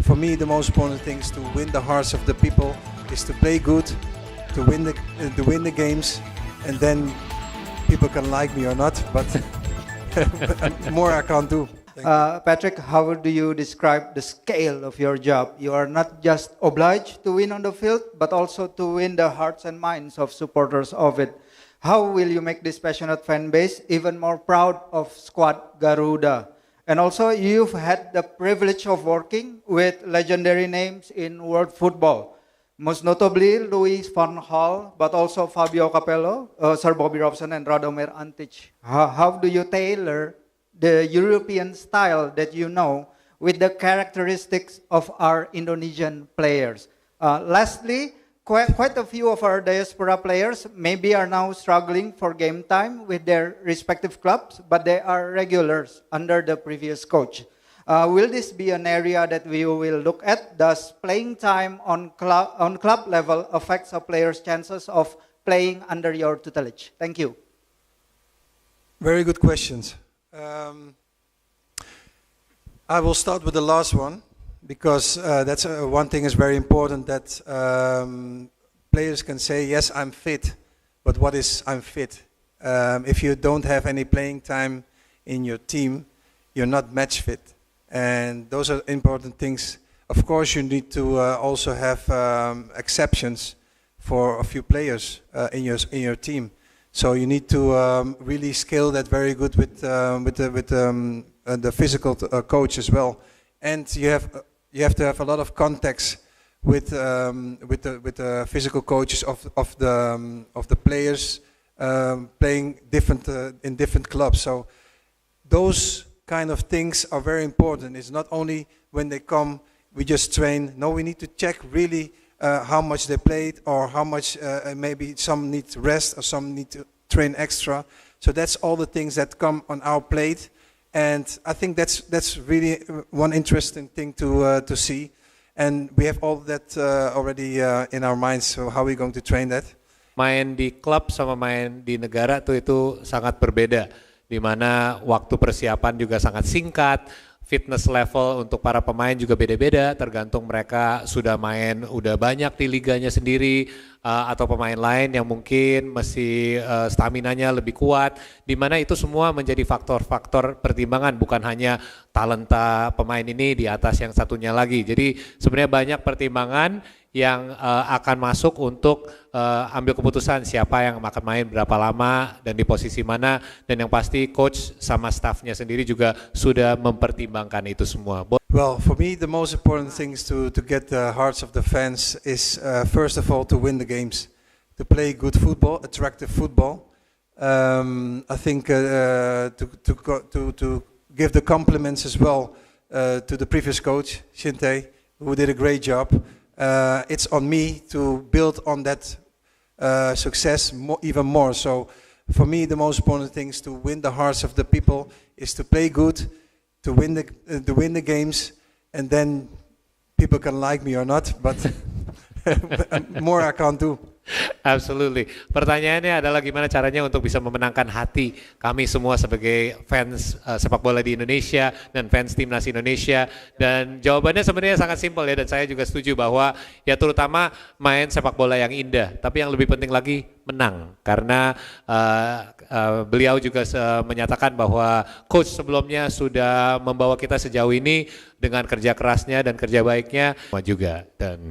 For me, the most important thing is to win the hearts of the people, is to play good, to win the games, and then people can like me or not, but more I can't do. Patrick, how do you describe the scale of your job? You are not just obliged to win on the field, but also to win the hearts and minds of supporters of it. How will you make this passionate fan base even more proud of squad Garuda? And also, you've had the privilege of working with legendary names in world football, most notably Louis van Gaal, but also Fabio Capello, Sir Bobby Robson, and Radomir Antic. How do you tailor the European style that you know with the characteristics of our Indonesian players? Lastly, quite a few of our diaspora players maybe are now struggling for game time with their respective clubs, but they are regulars under the previous coach. Will this be an area that we will look at? Does playing time on club level affects a player's chances of playing under your tutelage? Thank you. Very good questions. I will start with the last one, because that's one thing is very important, that players can say, yes, I'm fit, but what is I'm fit? If you don't have any playing time in your team, you're not match fit. And those are important things. Of course, you need to also have exceptions for a few players in your team. So you need to really scale that very good with the physical coach as well. And you have to have a lot of contacts with the physical coaches of the players playing in different clubs. So those kind of things are very important. It's not only when they come we just train. No, we need to check really how much they played, or how much maybe some need rest or some need to train extra. So that's all the things that come on our plate. And I think that's really one interesting thing to see. And we have all that already in our minds. So how are we going to train that? Main di klub sama main di negara itu sangat berbeda, di mana waktu persiapan juga sangat singkat, fitness level untuk para pemain juga beda-beda, tergantung mereka sudah main udah banyak di liganya sendiri, atau pemain lain yang mungkin masih staminanya lebih kuat, di mana itu semua menjadi faktor-faktor pertimbangan, bukan hanya talenta pemain ini di atas yang satunya lagi. Jadi sebenarnya banyak pertimbangan yang akan masuk untuk ambil keputusan siapa yang akan main berapa lama dan di posisi mana, dan yang pasti coach sama staffnya sendiri juga sudah mempertimbangkan itu semua. Well, for me the most important thing is to get the hearts of the fans is first of all to win the games, to play good football, attractive football. I think to give the compliments as well to the previous coach Shinte, who did a great job. It's on me to build on that success even more. So for me the most important thing is to win the hearts of the people, is to play good, to win the games, and then people can like me or not, but more I can't do. Absolutely. Pertanyaannya adalah gimana caranya untuk bisa memenangkan hati kami semua sebagai fans sepak bola di Indonesia dan fans timnas Indonesia. Dan jawabannya sebenarnya sangat simpel ya, dan saya juga setuju bahwa ya terutama main sepak bola yang indah, tapi yang lebih penting lagi menang. Karena beliau juga menyatakan bahwa coach sebelumnya sudah membawa kita sejauh ini dengan kerja kerasnya dan kerja baiknya juga. Dan